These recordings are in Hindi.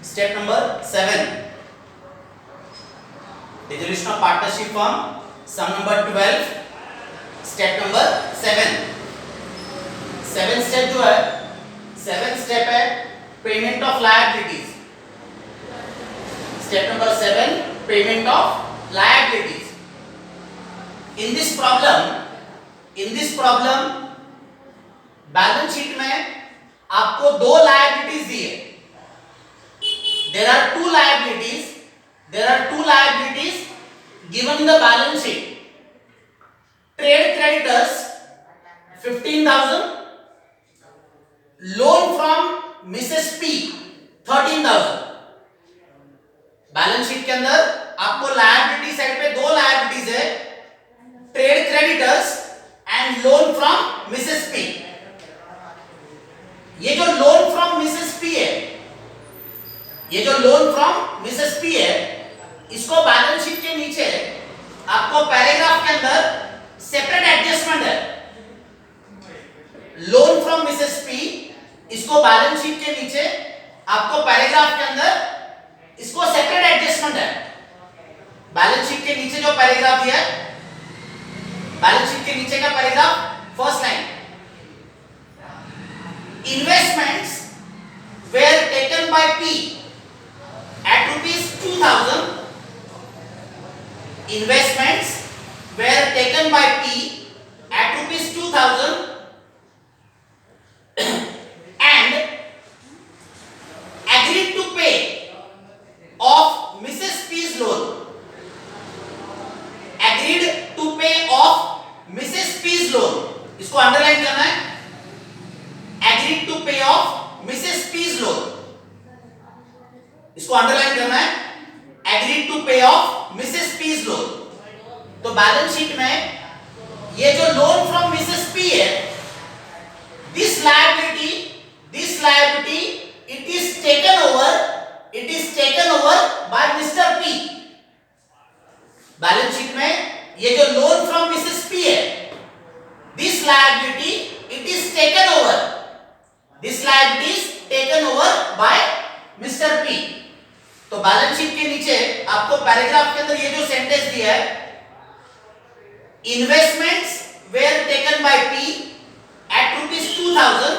Step number 7. Dissolution of partnership firm. Sum number 12. Step number 7. 7 step जो है 7 step है payment of liabilities. Step number 7 payment of liabilities. In this problem balance sheet में आपको दो लायबिलिटीज दी है. There are two liabilities given in the balance sheet. Trade creditors 15,000, loan from Mrs. P 13,000. Balance sheet के अंदर आपको लायबिलिटी साइड पे दो लायबिलिटीज है, trade creditors and loan from Mrs P. ये जो लोन फ्रॉम मिसेस पी है, इसको बैलेंस शीट के नीचे आपको पैराग्राफ के अंदर सेपरेट एडजस्टमेंट है. लोन फ्रॉम मिसेस पी, इसको बैलेंस शीट के नीचे आपको पैराग्राफ के अंदर इसको सेपरेट एडजस्टमेंट है. बैलेंस शीट के नीचे जो पैराग्राफ दिया है, बैलेंस शीट के नीचे का paragraph first line, investments were taken by P at rupees 2,000. Investments were taken by P at rupees 2,000 and agreed to pay off Mrs. P's loan. Agreed to pay off Mrs. P's loan. इसको अंडरलाइन करना है. Agreed to pay off Mrs. P's loan. इसको अंडरलाइन करना है. Agreed to pay off Mrs. P's loan. तो बैलेंस शीट में ये जो लोन फ्रॉम Mrs. P है, this liability it is taken over by Mr. P. Balance sheet में ये जो लोन फ्रॉम Mrs. P है, this liability it is taken over. This liability is taken over by Mr. P. तो बैलेंस शीट के नीचे आपको पैराग्राफ के अंदर ये जो सेंटेंस दिया है, investments were taken by P at rupees 2,000.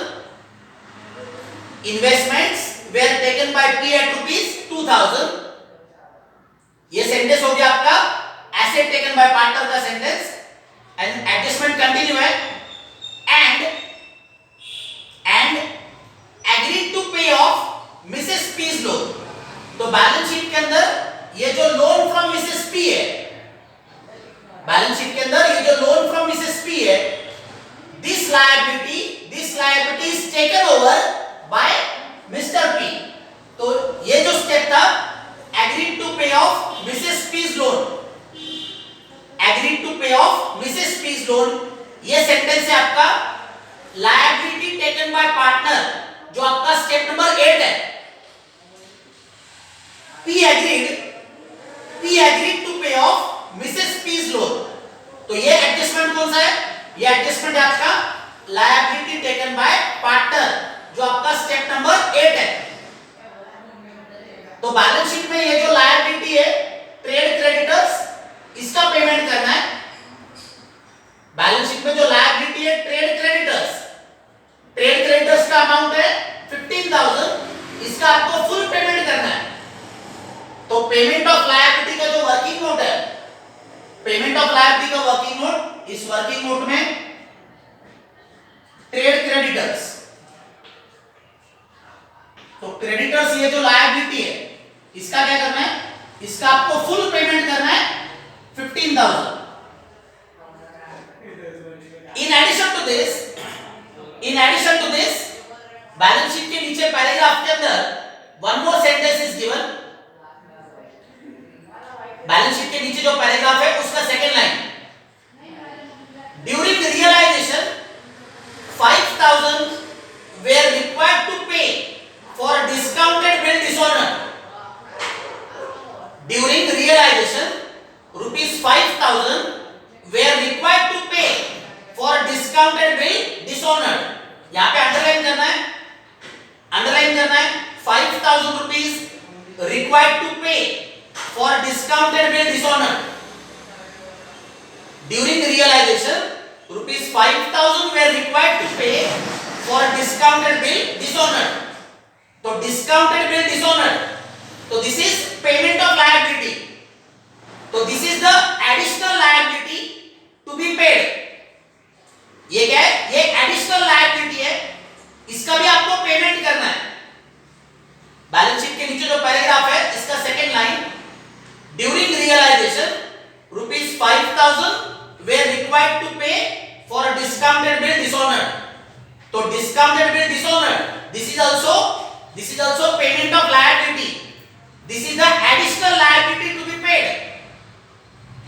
Investments were taken by P at rupees 2,000. ये सेंटेंस हो गया आपका एसेट टेकन बाय पार्टनर का सेंटेंस. एंड एडजस्टमेंट कंटिन्यू है. And agreed to pay off Mrs P's loan. तो बैलेंस शीट के अंदर ये जो लोन फ्रॉम मिसेस पी है, बैलेंस शीट के अंदर ये जो लोन फ्रॉम मिसेस पी है, this liability is taken over by Mr P. तो ये जो स्टेप था, agreed to pay off Mrs P's loan, agreed to pay off Mrs P's loan, ये सेंटेंस है आपका लायबिलिटी टेकन बाय पार्टनर, जो आपका स्टेप नंबर 8 है. P agreed to pay off Mrs. P's loan. तो ये एडजस्टमेंट कौन सा है? ये एडजस्टमेंट है आपका लायबिलिटी टेकन बाय पार्टनर, जो आपका स्टेप नंबर 8 है. तो बैलेंस शीट में ये जो लायबिलिटी है, ट्रेड क्रेडिटर्स, इसका पेमेंट करना है. बैलेंस शीट में जो लायबिलिटी है ट्रेड क्रेडिटर्स का अमाउंट है 15,000. इसका आपको फुल पेमेंट करना है. तो पेमेंट ऑफ लायबिलिटी का जो वर्किंग नोट है, पेमेंट ऑफ लायबिलिटी का वर्किंग नोट, इस वर्किंग नोट में ट्रेड क्रेडिटर्स, तो क्रेडिटर्स ये जो लायबिलिटी है, इसका क्या करना है? इसका आपको फुल पेमेंट करना है 15,000. In addition to this, balance sheet के नीचे पैराग्राफ के अंदर one more sentence is given. Balance sheet के नीचे जो पैराग्राफ है उसका second line, during realisation 5,000 were required to pay for discounted bill dishonored. During realization rupees 5,000 were required to pay for discounted bill dishonored. यहाँ पे अंडरलाइन करना है, 5,000 rupees required to pay for discounted bill dishonored. During realization, rupees 5,000 were required to pay for discounted bill dishonored. तो discounted bill dishonored, तो this is payment of liability. तो this is the additional liability to be paid. ये क्या है? ये additional liability है, इसका भी आपको पेमेंट करना है. बैलेंस शीट के नीचे जो पैराग्राफ है इसका second line, during realisation rupees 5,000 were required to pay for a discounted bill dishonored. तो discounted bill dishonored, this is also payment of liability. This is the additional liability to be paid.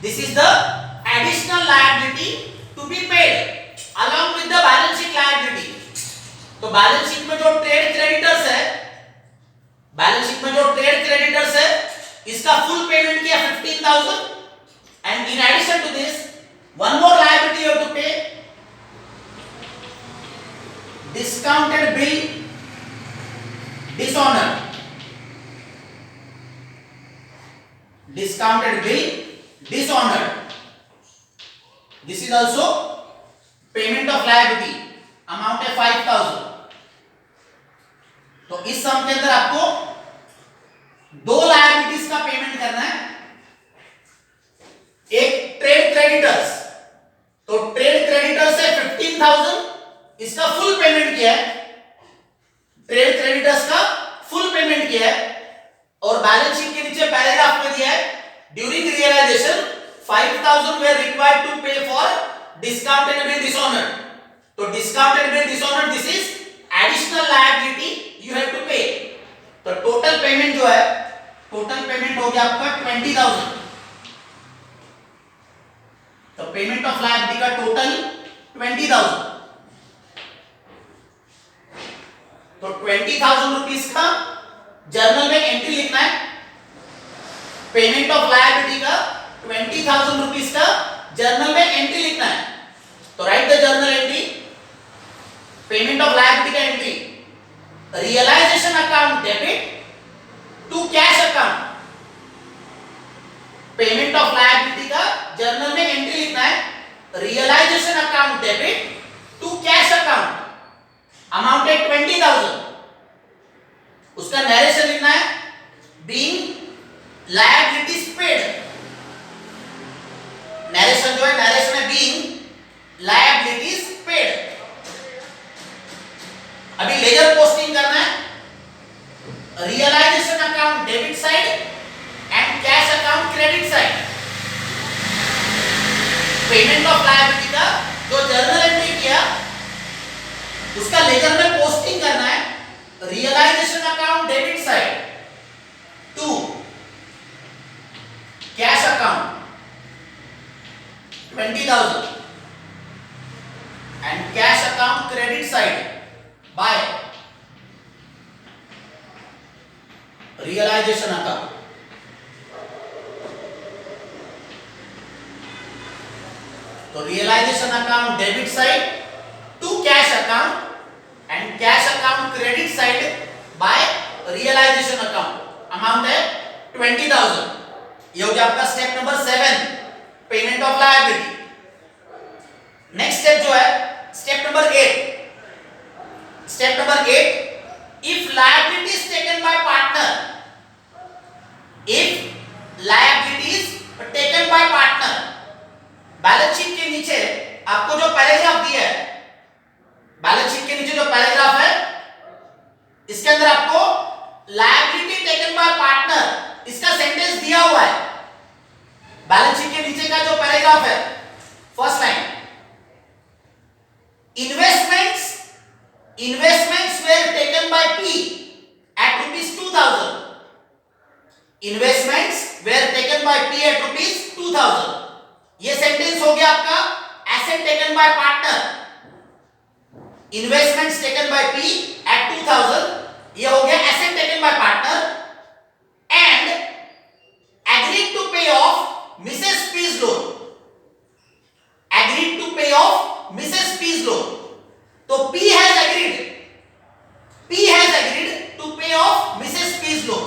This is the additional liability to be paid along with the balance sheet liability. तो बैलेंस शीट में जो ट्रेड क्रेडिटर्स है, बैलेंस शीट में जो ट्रेड क्रेडिटर्स है इसका फुल पेमेंट किया 15,000, and in addition to this one more liability you have to pay, discounted bill dishonored. Discounted bill dishonored, this is also payment of liability, amount है 5,000. तो इस सम के अंदर आपको दो लायबिलिटीज का पेमेंट करना है. एक ट्रेड क्रेडिटर्स, तो ट्रेड क्रेडिटर्स है 15,000, इसका फुल पेमेंट किया है, ट्रेड क्रेडिटर्स का फुल पेमेंट किया है. और बैलेंस शीट के नीचे पैराग्राफ में दिया है during realisation 5,000 were required to pay for discounted bill dishonored. तो discounted bill dishonored, this is additional liability you have to pay. तो टोटल पेमेंट जो है, टोटल पेमेंट हो गया आपका 20,000. तो पेमेंट ऑफ लायबिलिटी का टोटल 20,000. तो 20,000 रुपीस का जर्नल में एंट्री लिखना है. पेमेंट ऑफ लायबिलिटी का 20,000 रुपीस का जर्नल में एंट्री लिखना है. तो write the journal entry. Payment of liability का entry, realisation account debit to cash account. Payment of liability का जर्नल में एंट्री लिखना है, realisation account debit to cash account, amount है 20,000. उसका नरेशन लिखना है, बीइंग लायबिलिटीज पेड. नरेशन जो है, नरेशन है बीइंग लायबिलिटीज पेड. अभी लेजर पोस्टिंग करना है, realisation account debit side and cash account credit side. Payment of liability का जो जर्नल एंट्री किया उसका लेजर में पोस्टिंग करना है, realisation account debit side to cash account 20,000 and cash account credit side by realisation account. तो realisation account debit side to cash account and cash account credit side by realisation account, amount है 20,000. ये हो गया आपका step number 7, payment of liability. Next step जो है step number 8. Step number 8, if liability is taken by partner, if liability is taken by partner. Balance sheet के नीचे आपको जो पैराग्राफ दिया है, बैलेंस शीट के नीचे जो पैराग्राफ है इसके अंदर आपको लायबिलिटी टेकन बाय पार्टनर इसका सेंटेंस दिया हुआ है. बैलेंस शीट के नीचे का जो पैराग्राफ है, first line, investments were taken by P at rupees 2,000. Investments were taken by P at rupees 2,000. ये सेंटेंस हो गया आपका asset taken by partner. Investments taken by P at 2,000, ये हो गया asset taken by partner and agreed to pay off Mrs. P's loan. Agreed to pay off Mrs. P's loan. तो P has agreed to pay off Mrs. P's loan.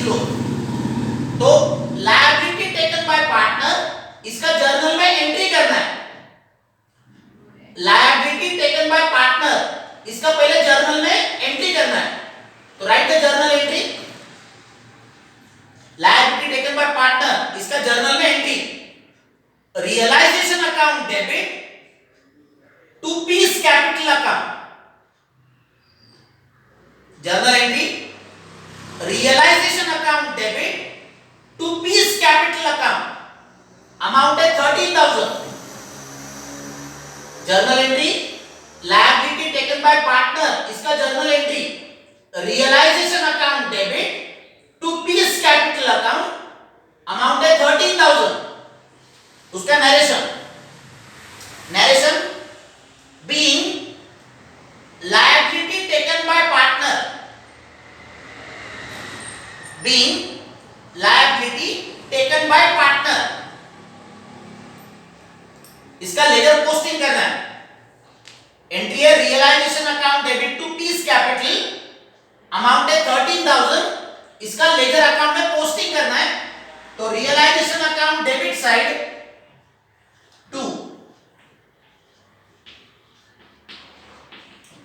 P's loan, तो लायबिलिटी टेकन बाय पार्टनर इसका जर्नल में एंट्री करना है। लायबिलिटी टेकन बाय पार्टनर इसका पहले जर्नल में एंट्री करना है, तो write the journal entry. Liability taken by partner इसका जर्नल में entry, realisation account debit to P's capital account. Journal entry realisation account debit to P's capital account, amount है 13,000। Journal entry liability taken by partner इसका journal entry, realisation account debit to P's capital account, amount है 13,000। उसका narration, narration being liability taken by partner, being liability taken by partner, इसका लेजर पोस्टिंग करना है। एंट्री है realisation account debit to P's capital, amount है 13,000, इसका लेजर अकाउंट में पोस्टिंग करना है। तो realisation account debit side to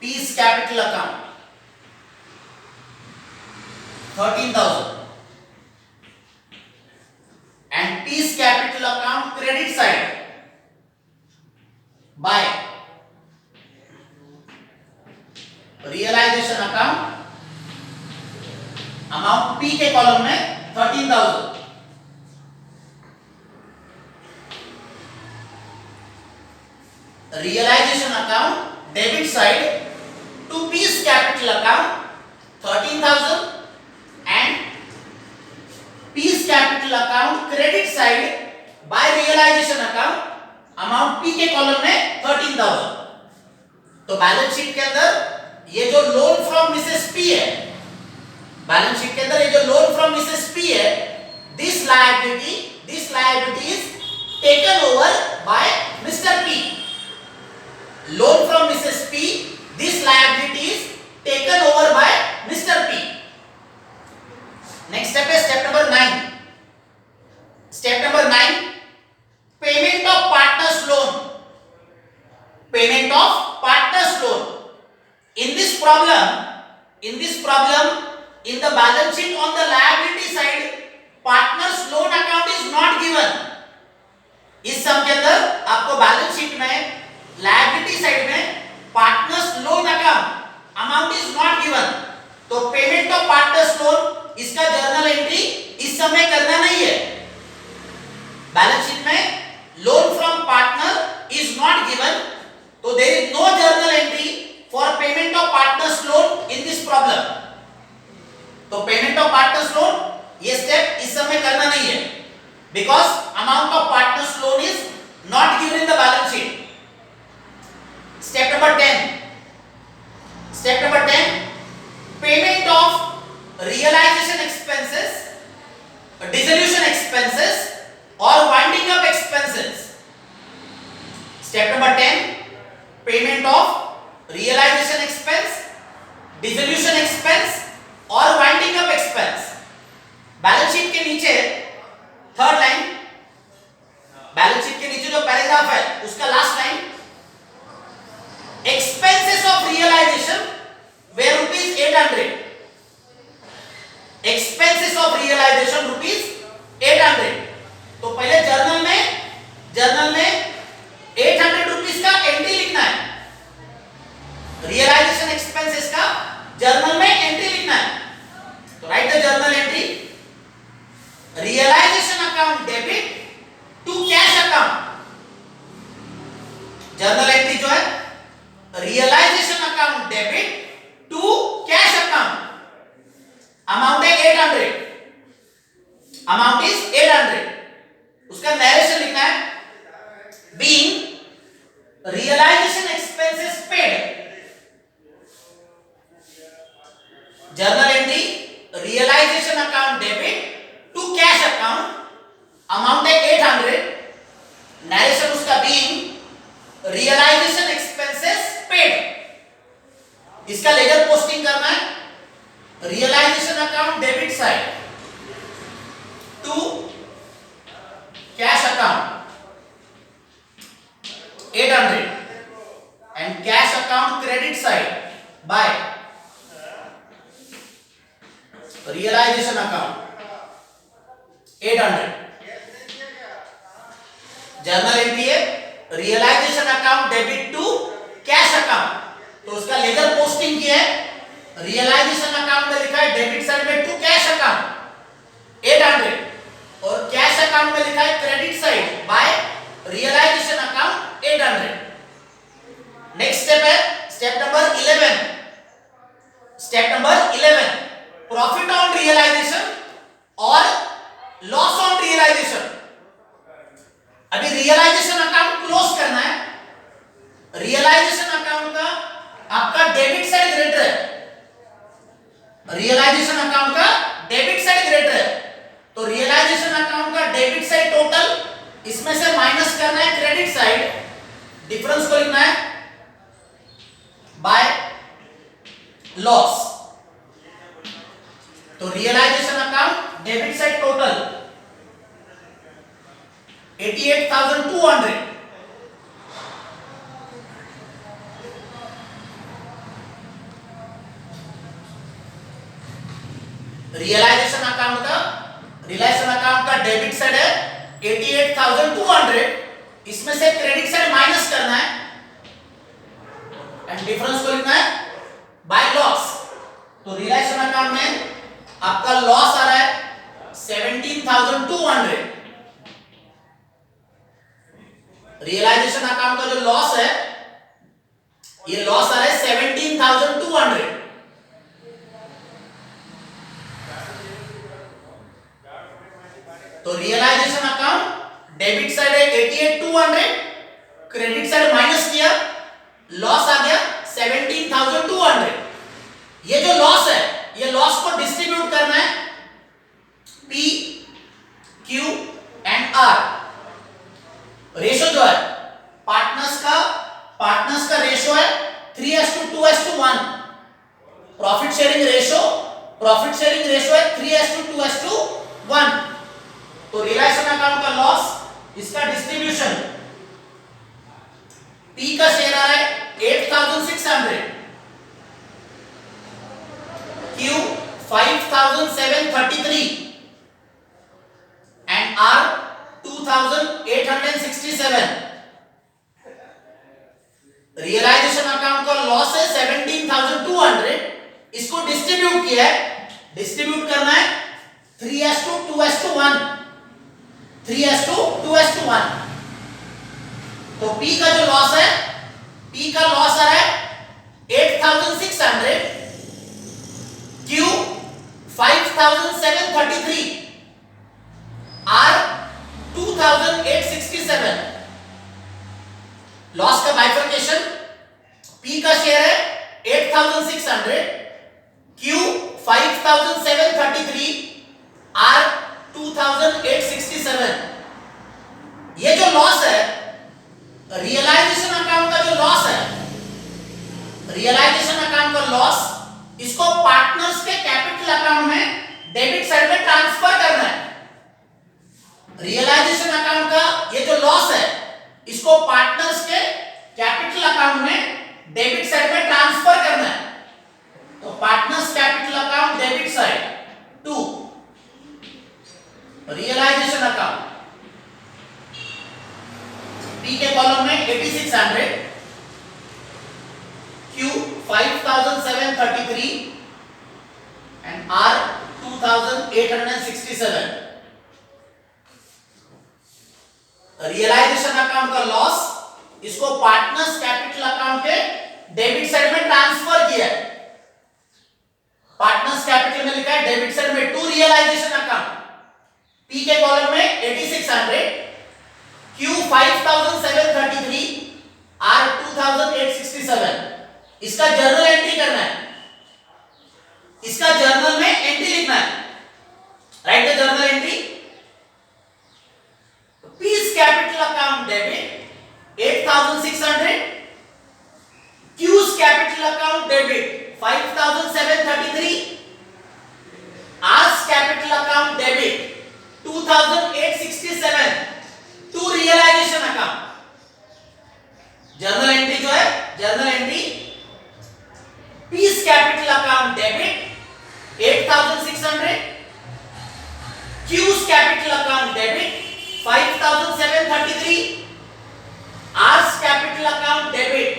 P's capital account 13,000 and peace capital account credit side by realization account, amount P के कॉलम में 13,000, realization account debit side to peace capital account 13,000 and P's capital account credit side by realisation account, amount P के कॉलम में 13,000। तो बैलेंस शीट के अंदर ये जो लोन फ्रॉम मिसेस पी है, बैलेंस शीट के अंदर ये जो लोन फ्रॉम मिसेस पी है, this liability is taken over by Mr P. Loan from Mrs P, this liability is taken over by Mr P. Next step है step number 9। Step number 9, payment of partners loan. Payment of partners loan. In this problem, in the balance sheet on the liability side, partners loan account is not given. इस सम के अंदर आपको बैलेंस शीट में लायबिलिटी साइड में partners loan account amount is not given, तो पेमेंट ऑफ पार्टनर्स लोन इसका जर्नल एंट्री इस समय करना नहीं है। बैलेंस शीट में loan from partner is not given, तो there is no journal entry for payment of partners loan in this problem. तो पेमेंट ऑफ पार्टनर्स लोन ये स्टेप इस समय करना नहीं है, because amount of partners loan is not given in the balance sheet. Step number 10। Step number 10, payment of realization expenses, dissolution expenses or winding up expenses. Step number 10, payment of realization expense, dissolution expense or winding up expense. Balance sheet के नीचे थर्ड लाइन, बैलेंस शीट के नीचे जो पैराग्राफ है उसका last line, expenses of realization were ₹800. Expenses of realisation ₹800। तो पहले जर्नल में 800 रुपीस का एंट्री लिखना है। रियलाइजेशन एक्सपेंसेस का जर्नल में एंट्री लिखना है, तो write the journal entry, realisation account debit to cash account. Journal entry जो है realisation account debit to cash account, amount है 800, अमाउंट इज 800। उसका नरेशन लिखना है, being realisation expenses paid. Journal entry realisation account debit to cash account, amount है 800, नरेशन उसका बीइंग रियलाइजेशन एक्सपेंसेस पेड। इसका लेजर पोस्टिंग करना है, realisation account debit side account 800 and cash account credit side by realization account 800. Journal entry है realisation account debit to cash account, तो उसका लेजर पोस्टिंग किया है, रियलाइजेशन अकाउंट में लिखा है डेबिट साइड में टू कैश अकाउंट 800 और कैश अकाउंट में लिखा है credit side by realisation account 800. Next step है step number 11. Step number 11 profit on realization और लॉस ऑन रियलाइजेशन. अभी रियलाइजेशन अकाउंट क्लोज करना है. रियलाइजेशन अकाउंट का आपका डेबिट साइड ग्रेटर है, रियलाइजेशन अकाउंट का डेबिट साइड ग्रेटर है, तो रियलाइजेशन अकाउंट का डेबिट साइड टोटल इसमें से माइनस करना है क्रेडिट साइड, डिफरेंस को लिखना है बाय लॉस. तो realisation account debit side total 88,200 realisation account का डेबिट साइड है 88,200, इसमें से क्रेडिट साइड माइनस करना है एंड डिफरेंस को लिखना है बाय लॉस. तो रियलाइजेशन अकाउंट में आपका लॉस आ रहा है 17,200. रियलाइजेशन अकाउंट का जो लॉस है ये लॉस आ रहा है 17,200. तो रियलाइजेशन अकाउंट डेबिट साइड है 88,200, क्रेडिट साइड माइनस किया, लॉस आ गया 17,200. ये जो लॉस है ये लॉस को डिस्ट्रीब्यूट करना है P, Q and R. Ratio जो है पार्टनर्स का रेशो है 3:2:1. प्रॉफिट शेयरिंग रेशो है 3:2:1. तो रियलाइजेशन अकाउंट का लॉस इसका डिस्ट्रीब्यूशन P का शेयर आ रहा है 8,600, Q 5,733 and R 2,867. Realisation account का लॉस है 17,200, इसको डिस्ट्रीब्यूट किया है, डिस्ट्रीब्यूट करना है 3:2:1. तो P का जो लॉस है P का लॉस आ रहा है 8,600, Q 5,733, R 2,867. लॉस का बाइफर्केशन P का शेयर है 8,600, Q 5,733, R 2,867. ये जो लॉस है रियलाइजेशन अकाउंट का जो लॉस है, रियलाइजेशन अकाउंट का लॉस इसको पार्टनर्स के कैपिटल अकाउंट में डेबिट साइड में ट्रांसफर करना है. रियलाइजेशन अकाउंट का ये जो लॉस है इसको पार्टनर्स के कैपिटल अकाउंट में डेबिट साइड में ट्रांसफर करना है. तो partners capital account debit side to realisation account. P के कॉलम में 8600, Q 5,733 and R 2,867. Realisation account का लॉस इसको पार्टनर्स कैपिटल अकाउंट के डेबिट साइड में ट्रांसफर किया है. पार्टनर्स कैपिटल में लिखा है डेबिट साइड में टू रियलाइजेशन अकाउंट. P के कॉलम में 8600, Q 5,733, R 2,867. इसका जर्नल एंट्री करना है, इसका जर्नल में एंट्री लिखना है. Write the journal entry. P's capital account debit 8,600, Q's capital account debit 5,733, R's capital account debit 2,867 to realisation account. Journal entry जो है, journal entry P's capital account debit 8600, Q's capital account debit 5733, R's capital account debit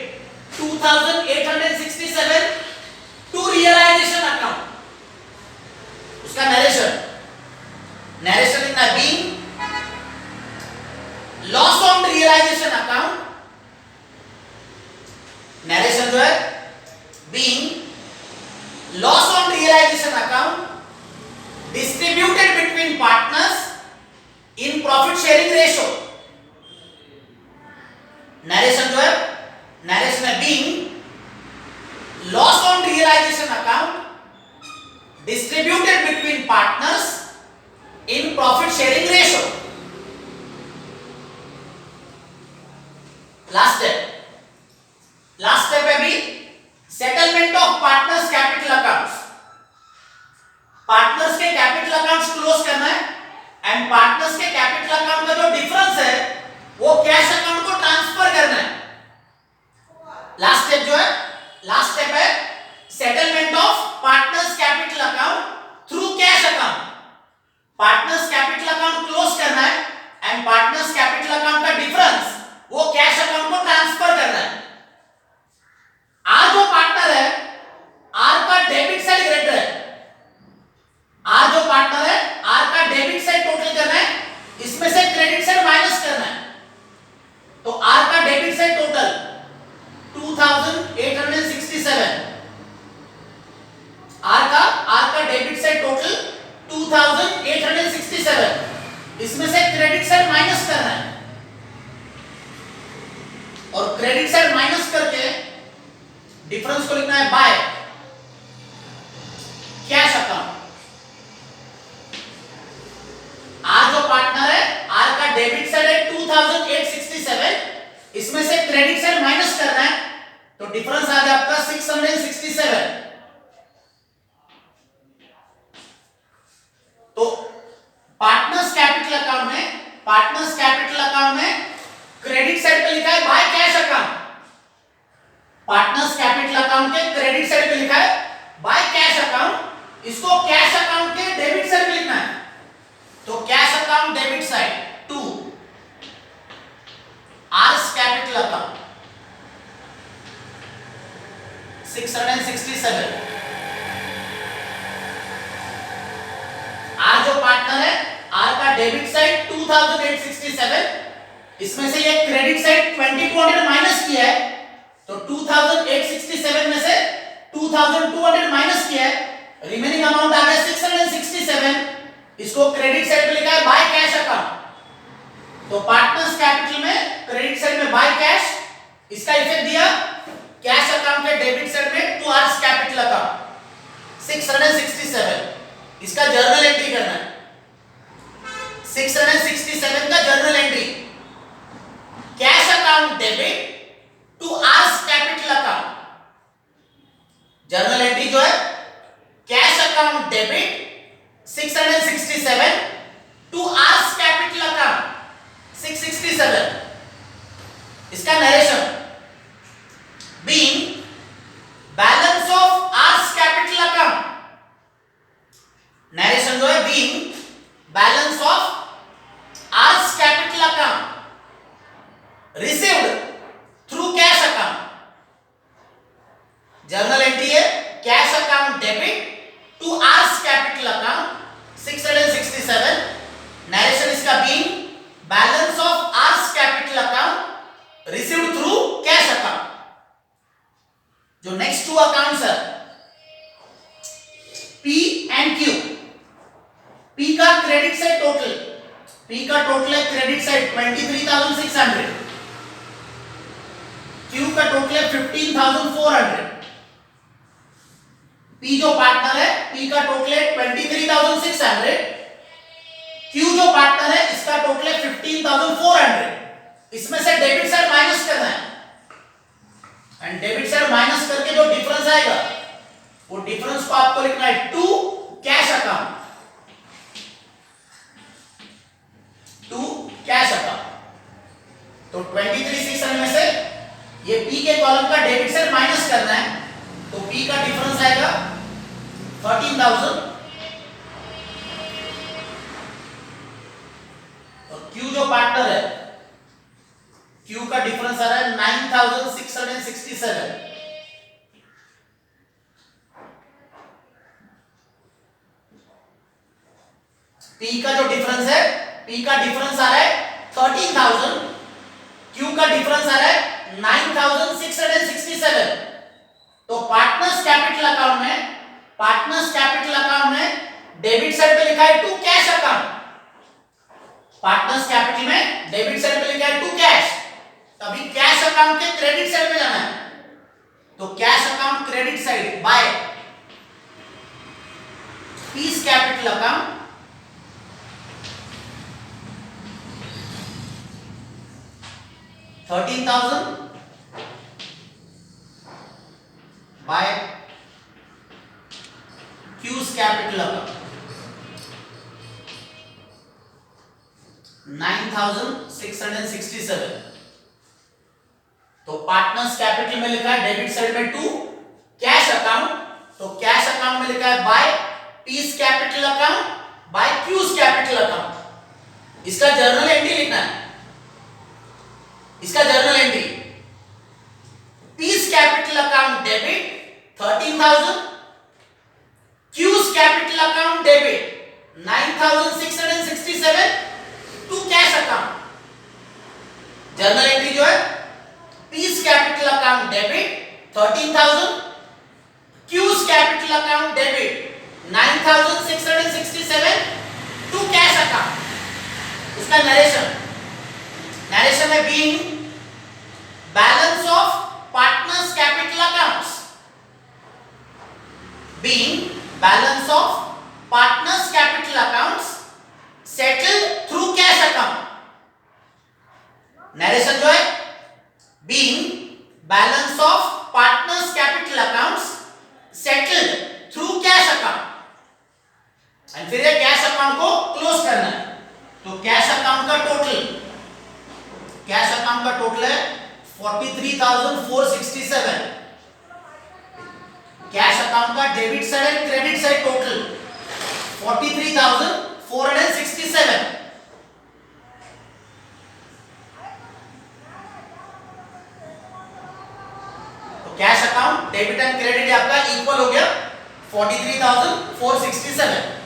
2867 to realisation account. उसका narration, narration in the being loss on realisation account, narration जो है being loss on realisation account distributed between partners in profit sharing ratio. Narration जो है, नरेशन है being loss on realisation account distributed between partners in profit sharing ratio. Last step है भी settlement of partners capital accounts. Partners के कैपिटल अकाउंट्स क्लोज करना है एंड पार्टनर्स के कैपिटल अकाउंट का जो डिफरेंस है वो कैश अकाउंट को ट्रांसफर करना है। लास्ट स्टेप जो है, लास्ट स्टेप है settlement of partners capital account through cash account. Partners capital account close करना है एंड पार्टनर्स कैपिटल अकाउंट का डिफरेंस वो कैश अकाउंट को ट्रांसफर करना है। आर जो पार्टनर है, आर का डेबिट साइड ग्रेटर है। आर जो पार्टनर है, आर का डेबिट साइड टोटल करना है, इसमें से क्रेडिट साइड माइनस करना है। तो आर का डेबिट साइड टोटल 2867, आर का डेबिट साइड टोटल 2867, इसमें से क्रेडिट साइड माइनस करना है और क्रेडिट साइड माइनस करके डिफरेंस को लिखना है बाय कैश अकाउंट। आर जो पार्टनर है, आर का डेबिट साइड है 2867, इसमें से क्रेडिट साइड माइनस करना है तो डिफरेंस आ गया आपका 667। तो पार्टनर्स कैपिटल अकाउंट में, पार्टनर्स कैपिटल अकाउंट में क्रेडिट साइड पे लिखा है by cash account. Partners capital account के क्रेडिट साइड पे लिखा है बाय कैश अकाउंट, इसको कैश अकाउंट के डेबिट साइड पे लिखना है। तो cash account debit side to R's capital account 667। R जो पार्टनर है, आर का डेबिट साइड 2867, इसमें से ये क्रेडिट साइड 2200 माइनस किया है तो 2867 में से 2200 माइनस किया है, रिमेनिंग अमाउंट आ गया 667। इसको क्रेडिट साइड पे लिखा है बाय कैश अकाउंट। तो पार्टनर्स कैपिटल में क्रेडिट साइड में बाय कैश, इसका इफेक्ट दिया कैश अकाउंट के डेबिट साइड में टू आर्स कैपिटल अकाउंट 667। इसका जर्नल एंट्री करना है, 667 का journal entry cash account debit to R's capital account. Journal entry जो है cash account debit 667 to R's capital account 667। इसका narration being balance of R's capital account. Narration जो है being balance of R's capital account received through cash account. Journal entry है cash account debit to R's capital account 667। Narration इसका being balance of R's capital account received through cash account. जो नेक्स्ट टू अकाउंट्स है पी एंड क्यू। पी का क्रेडिट साइड टोटल, पी का टोटल है क्रेडिट साइड 23,600, क्यू का टोटल है 15,400। पी जो पार्टनर है, पी का टोटल है 23,600, क्यू जो पार्टनर है इसका टोटल है 15,400। इसमें से डेबिट साइड माइनस करना है एंड डेबिट साइड माइनस करके जो डिफरेंस आएगा वो डिफरेंस को आपको लिखना है to cash account, to cash account. Partner है, Q का डिफरेंस आ रहा है 9667, P का जो डिफरेंस है, P का डिफरेंस आ रहा है 13000, Q का डिफरेंस आ रहा है 9667। तो पार्टनर्स कैपिटल अकाउंट में डेबिट साइड पे लिखा है to cash account, partners capital में डेबिट साइड पे लिखा है टू कैश, तभी कैश अकाउंट के क्रेडिट साइड पे जाना है, तो cash account credit side by P's capital account $13,000 by Q's capital account 9667। तो पार्टनर्स कैपिटल में लिखा है डेबिट साइड में टू कैश अकाउंट, तो कैश अकाउंट में लिखा है by P's capital account by Q's capital account. इसका जर्नल एंट्री लिखना है, इसका journal entry P's capital account debit 13,000, Q's capital account debit 9667 to cash account. Journal entry जो है P's capital account debit 13,000, Q's capital account debit 9667 to cash account. उसका नरेशन है being balance of partners capital accounts, being balance of partners capital accounts settled through cash account। Narration जो है being balance of partners capital accounts settled through cash account। And फिर ये कैश अकाउंट को क्लोज करना है, तो कैश अकाउंट का टोटल है 43,467। कैश अकाउंट का debit side and credit side total 43,467। तो cash account debit and credit आपका इक्वल हो गया 43,467।